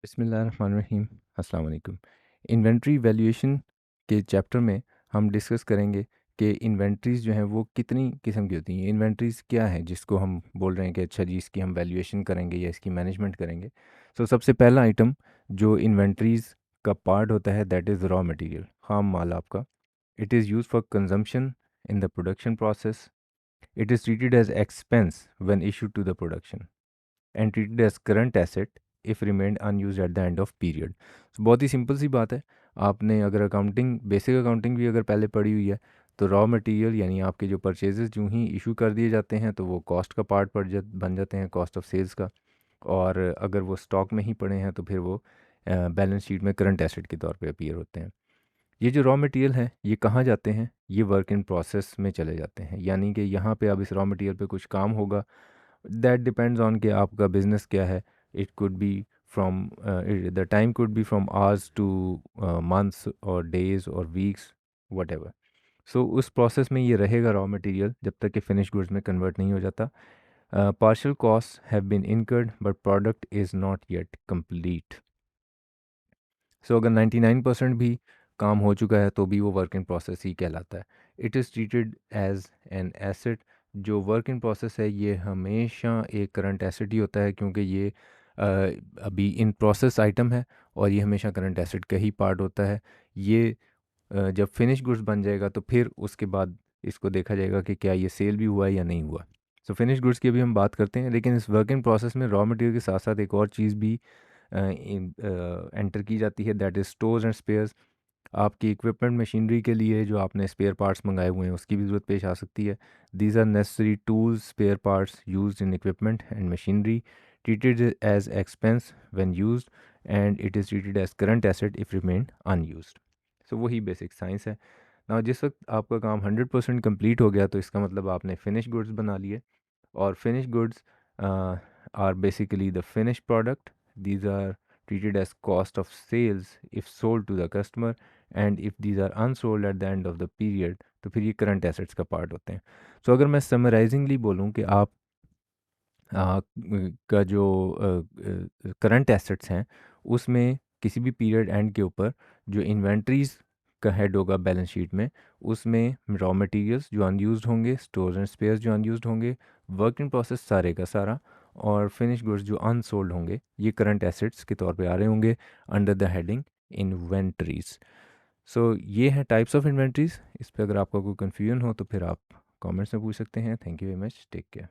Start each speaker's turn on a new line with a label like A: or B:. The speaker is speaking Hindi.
A: बिस्मिल्लाहिर्रहमानिर्रहीम। अस्सलाम वालेकुम। इन्वेंट्री वैल्यूएशन के चैप्टर में हम डिस्कस करेंगे कि इन्वेंट्रीज़ जो हैं वो कितनी किस्म की होती हैं। इन्वेंट्रीज़ क्या है जिसको हम बोल रहे हैं कि अच्छा जी इसकी हम वैल्यूएशन करेंगे या इसकी मैनेजमेंट करेंगे। सबसे पहला आइटम जो इन्वेंट्रीज़ का पार्ट होता है दैट इज़ रॉ मटेरियल, खाम माल आपका। It is use for consumption in the production process. It is treated as expense when issued to the production and treated as current asset if remained unused at the end of period. बहुत ही सिंपल सी बात है। आपने अगर अकाउंटिंग, बेसिक अकाउंटिंग भी अगर पहले पढ़ी हुई है तो रॉ मटेरियल यानी आपके जो परचेजेस जो ही इशू कर दिए जाते हैं तो वो कॉस्ट का पार्ट बन जाते हैं, कॉस्ट ऑफ सेल्स का। और अगर वो स्टॉक में ही पड़े हैं तो फिर वो बैलेंस शीट में करंट एसेट के तौर पे अपीयर होते हैं। ये जो रॉ मटेरियल है ये कहाँ जाते हैं? ये वर्क इन प्रोसेस में चले जाते हैं, यानी कि यहाँ पे अब इस रॉ मटेरियल पे कुछ काम होगा। दैट डिपेंड्स ऑन कि आपका बिजनेस क्या है। It could be from the time could be from hours two months और डेज और वीक्स, वट एवर। उस प्रोसेस में ये रहेगा रॉ मटेरियल जब तक कि फिनिश गुड्स में कन्वर्ट नहीं हो जाता। Partial cost have been incurred but product is not yet complete. अगर 99% भी काम हो चुका है तो भी वो वर्क इन प्रोसेस ही कहलाता है। It is treated as an asset. जो वर्क इन प्रोसेस है ये हमेशा एक करंट एसेट ही होता है, क्योंकि ये अभी इन प्रोसेस आइटम है और ये हमेशा करंट एसेट का ही पार्ट होता है। ये जब फिनिश गुड्स बन जाएगा तो फिर उसके बाद इसको देखा जाएगा कि क्या ये सेल भी हुआ है या नहीं हुआ। फिनिश गुड्स की अभी हम बात करते हैं, लेकिन इस वर्क इन प्रोसेस में रॉ मटेरियल के साथ साथ एक और चीज़ भी एंटर की जाती है, that is stores and spheres. आपकी इक्विपमेंट मशीनरी के लिए जो आपने स्पेयर पार्ट्स मंगाए हुए हैं उसकी भी ज़रूरत पेश आ सकती है। These are necessary tools, spare parts used in equipment and machinery, treated as expense when used and it is treated as current asset if remain unused. वही बेसिक साइंस है ना। जिस वक्त आपका काम 100% कंप्लीट हो गया तो इसका मतलब आपने फिनिश गुड्स बना लिए। और finish goods are basically the finished product. These are treated as cost of sales if sold to the customer, and if these are unsold at the end of the period तो फिर ये करंट एसेट्स का पार्ट होते हैं। अगर मैं समराइजिंगली बोलूँ कि आप का जो करंट एसेट्स हैं उसमें किसी भी पीरियड एंड के ऊपर जो इन्वेंट्रीज का हेड होगा बैलेंस शीट में, उसमें रॉ मटेरियल्स जो अनयूज्ड होंगे, स्टोर्स एंड स्पेयर्स जो अनयूज्ड होंगे, वर्क इन प्रोसेस सारे का सारा, और फिनिश गुड्स जो अनसोल्ड होंगे, ये करंट एसेट्स के तौर पे आ रहे होंगे अंडर द हेडिंग इन्वेंट्रीज। ये हैं टाइप्स ऑफ इन्वेंट्रीज। इस पे अगर आपका कोई कन्फ्यूजन हो तो फिर आप कमेंट्स में पूछ सकते हैं। Thank you very much, take care.